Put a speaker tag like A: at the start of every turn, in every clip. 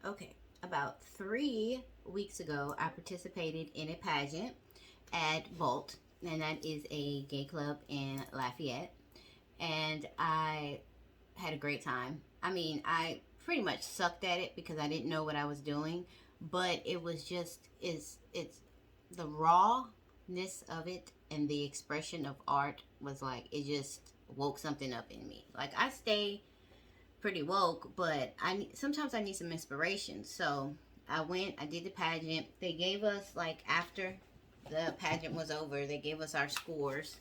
A: Okay, about 3 weeks ago, I participated in a pageant at Bolt, and that is a gay club in Lafayette. And I had a great time. I mean, I pretty much sucked at it because I didn't know what I was doing, but it was just it's the rawness of it and the expression of art was like it just woke something up in me. Like I stay pretty woke, but sometimes I need some inspiration. So I went, I did the pageant. They gave us like after the pageant was over, they gave us our scores.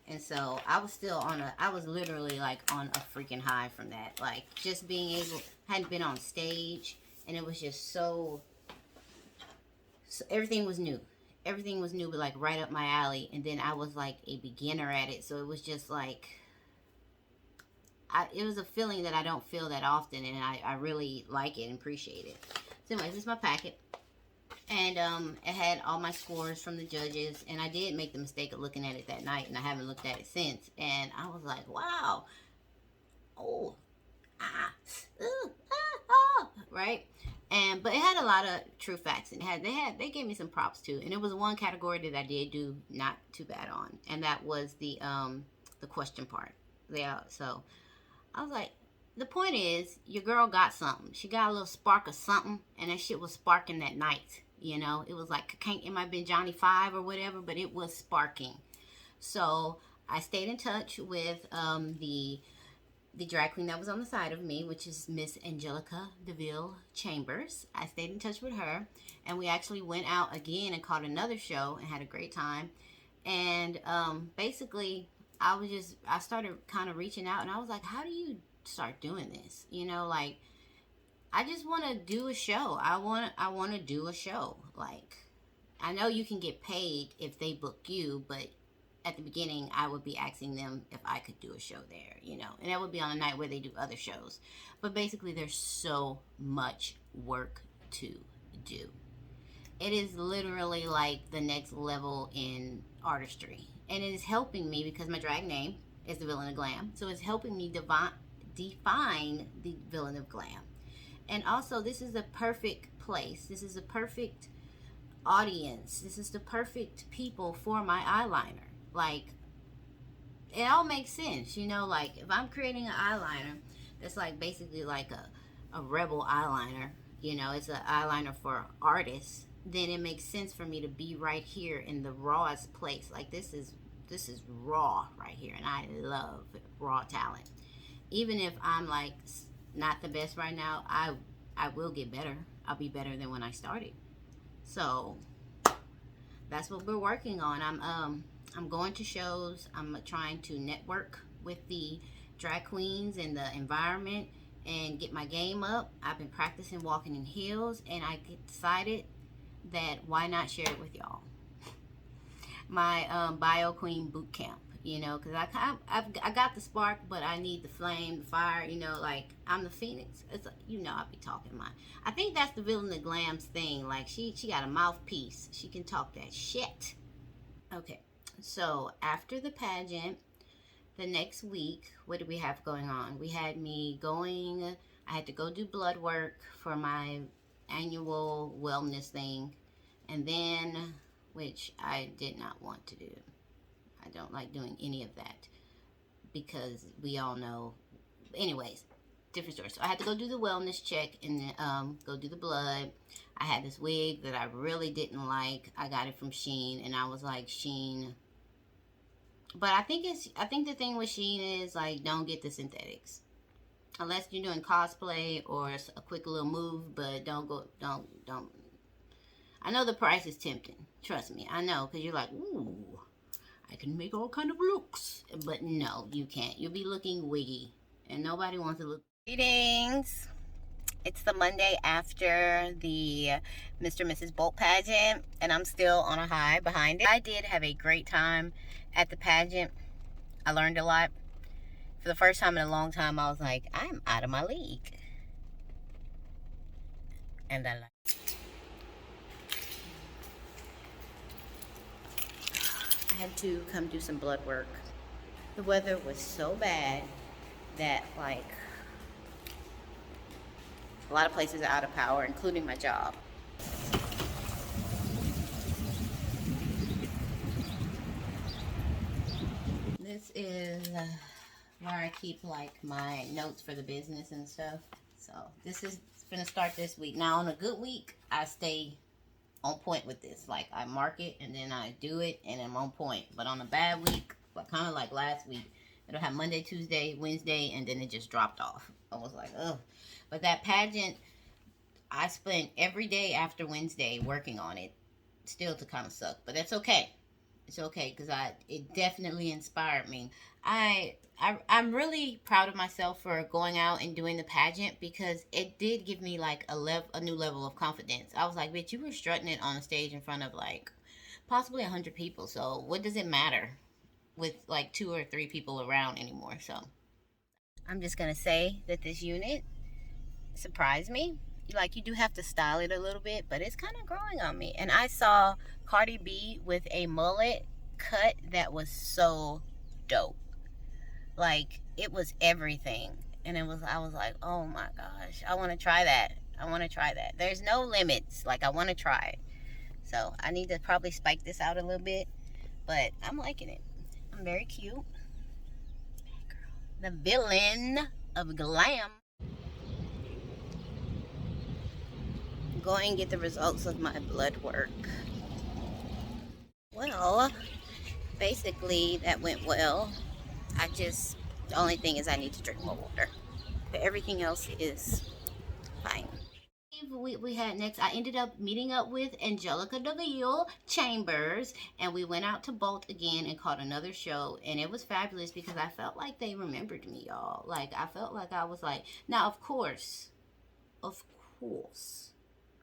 A: And so I was still I was literally like on a freaking high from that. Like just being able, hadn't been on stage, and it was just so everything was new. Everything was new, but like right up my alley. And then I was like a beginner at it. So it was just like, it was a feeling that I don't feel that often, and I really like it and appreciate it. So anyways, this is my packet. And it had all my scores from the judges, and I did make the mistake of looking at it that night, and I haven't looked at it since. And I was like, wow, oh, right? And but it had a lot of true facts, and they gave me some props too. And it was one category that I did do not too bad on, and that was the question part. Yeah, so I was like, the point is, your girl got something. She got a little spark of something, and that shit was sparking that night. You know, it was like, it might have been Johnny 5 or whatever, but it was sparking. So I stayed in touch with the drag queen that was on the side of me, which is Miss Angelica DeVille Chambers. I stayed in touch with her, and we actually went out again and caught another show and had a great time. And basically, I started kind of reaching out, and I was like, how do you start doing this? You know, like, I just want to do a show. I want to do a show. Like, I know you can get paid if they book you, but at the beginning, I would be asking them if I could do a show there, you know, and that would be on a night where they do other shows. But basically, there's so much work to do. It is literally like the next level in artistry, and it is helping me because my drag name is the Villain of Glam, so it's helping me define the Villain of Glam. And also, this is the perfect place. This is the perfect audience. This is the perfect people for my eyeliner. Like, it all makes sense, you know. Like, if I'm creating an eyeliner that's like basically like a rebel eyeliner, you know, it's an eyeliner for artists, then it makes sense for me to be right here in the rawest place. Like, this is raw right here, and I love raw talent. Even if I'm like not the best right now, I will get better. I'll be better than when I started. So that's what we're working on. I'm going to shows. I'm trying to network with the drag queens and the environment and get my game up. I've been practicing walking in heels, and I decided that why not share it with y'all. My Bio Queen boot camp, you know, because I got the spark, but I need the flame, the fire, you know, like I'm the phoenix. It's like, you know, I'll be talking mine. I think that's the Villain of Glam's thing. Like she got a mouthpiece. She can talk that shit. Okay, so after the pageant, the next week, what did we have going on? We had me going, I had to go do blood work for my annual wellness thing, and then, which I did not want to do. I don't like doing any of that because we all know, anyways, different story. So I had to go do the wellness check and then go do the blood. I had this wig that I really didn't like. I got it from Shein, and I was like, Shein. But I think the thing with Shein is like, don't get the synthetics unless you're doing cosplay or a quick little move. But don't. I know the price is tempting. Trust me, I know, because you're like, ooh, I can make all kind of looks. But no, you can't. You'll be looking wiggy, and nobody wants to look. Greetings. It's the Monday after the Mr. and Mrs. Bolt pageant, and I'm still on a high behind it. I did have a great time at the pageant. I learned a lot. For the first time in a long time, I was like, I'm out of my league. And I had to come do some blood work. The weather was so bad that, like, A lot of places are out of power, including my job. This is where I keep like my notes for the business and stuff. So this is gonna start this week. Now on a good week, I stay on point with this. Like I mark it and then I do it and I'm on point. But on a bad week, but kind of like last week, it'll have Monday, Tuesday, Wednesday, and then it just dropped off. I was like, ugh. But that pageant, I spent every day after Wednesday working on it, still to kind of suck. But that's okay. It's okay because it definitely inspired me. I'm really proud of myself for going out and doing the pageant because it did give me like a new level of confidence. I was like, bitch, you were strutting it on a stage in front of like possibly 100 people. So what does it matter with like 2 or 3 people around anymore? So I'm just gonna say that this unit surprised me. Like, you do have to style it a little bit, but it's kind of growing on me. And I saw Cardi B with a mullet cut that was so dope. Like, it was everything. And I was like, oh my gosh, I want to try that. I want to try that. There's no limits. Like, I want to try it. So I need to probably spike this out a little bit, but I'm liking it. I'm very cute. The villain of glam. Go and get the results of my blood work. Well, basically that went well. The only thing is I need to drink more water. But everything else is fine. We had next, I ended up meeting up with Angelica DeVille Chambers, and we went out to Bolt again and caught another show, and it was fabulous because I felt like they remembered me, y'all. Like, I felt like I was like, now of course,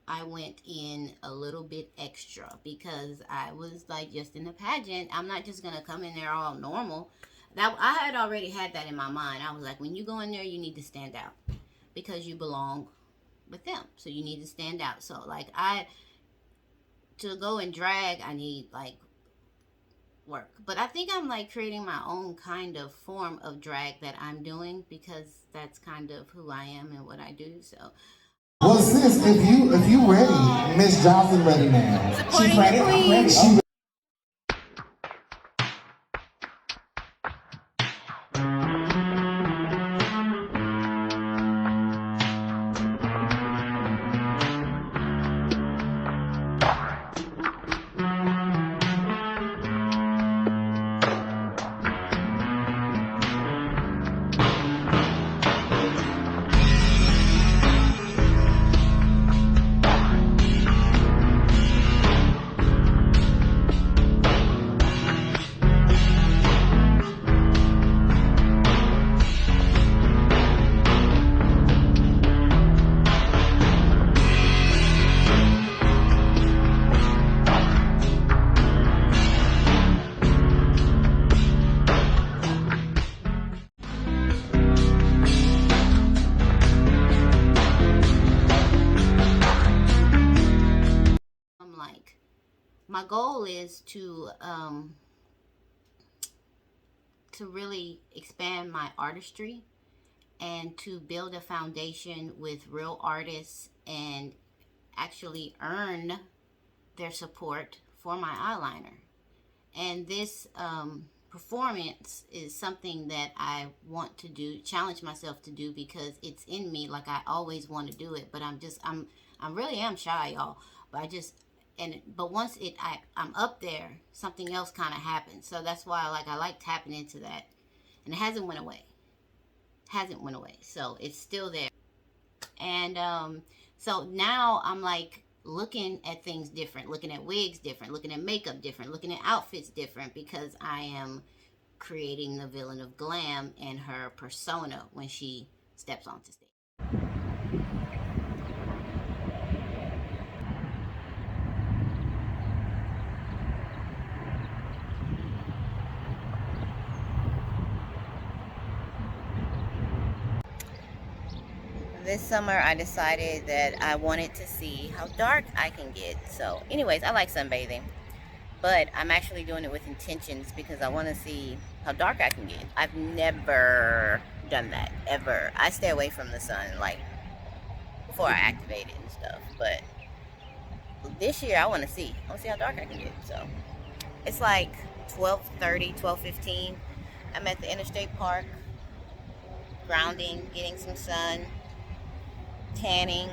A: I went in a little bit extra because I was like just in the pageant. I'm not just gonna come in there all normal. That I had already had that in my mind. I was like, when you go in there, you need to stand out because you belong with them. So you need to stand out. So like to go and drag, I need like work. But I think I'm like creating my own kind of form of drag that I'm doing because that's kind of who I am and what I do. So.
B: Well, sis, if you ready, Miss Johnson ready now.
A: She's ready. I'm ready. My goal is to really expand my artistry and to build a foundation with real artists and actually earn their support for my eyeliner. And this performance is something that I want to do, challenge myself to do because it's in me. Like I always want to do it, but I really am shy, y'all. But but once I'm up there, something else kind of happens. So that's why I like tapping into that, and it hasn't went away. So it's still there. And so now I'm like looking at things different, looking at wigs different, looking at makeup different, looking at outfits different because I am creating the villain of glam and her persona when she steps onto stage. This summer I decided that I wanted to see how dark I can get. So anyways, I like sunbathing, but I'm actually doing it with intentions because I want to see how dark I can get. I've never done that, ever. I stay away from the sun like before I activate it and stuff. But this year I want to see. I want to see how dark I can get. So it's like 12:30, 12:15. I'm at the Interstate Park, grounding, getting some sun, tanning,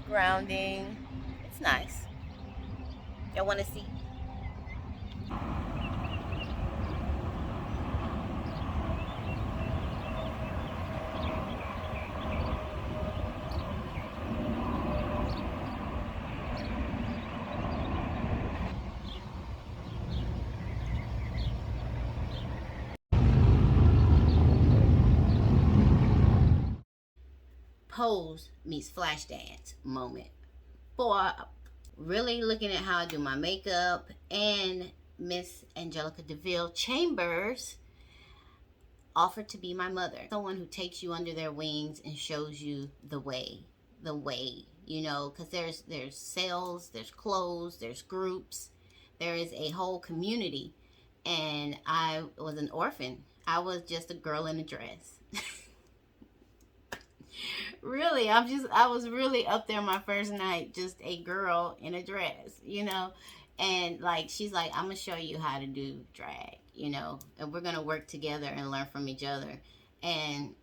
A: grounding. It's nice. Y'all want to see? Pose meets flash dance moment. Boy, really looking at how I do my makeup, and Miss Angelica DeVille Chambers offered to be my mother. Someone who takes you under their wings and shows you the way. The way, you know, because there's sales, there's clothes, there's groups, there is a whole community. And I was an orphan. I was just a girl in a dress. Really, I was really up there my first night, just a girl in a dress, you know. And like she's like, I'm gonna show you how to do drag, you know, and we're gonna work together and learn from each other. And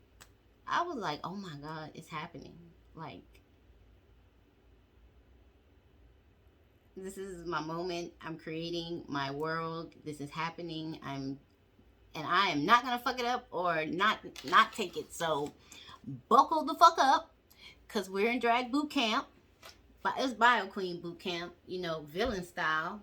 A: I was like, oh my God, it's happening. Like, this is my moment. I'm creating my world. This is happening. I am not gonna fuck it up or not take it. So buckle the fuck up, cause we're in drag boot camp. But it's Bio Queen boot camp, you know, villain style.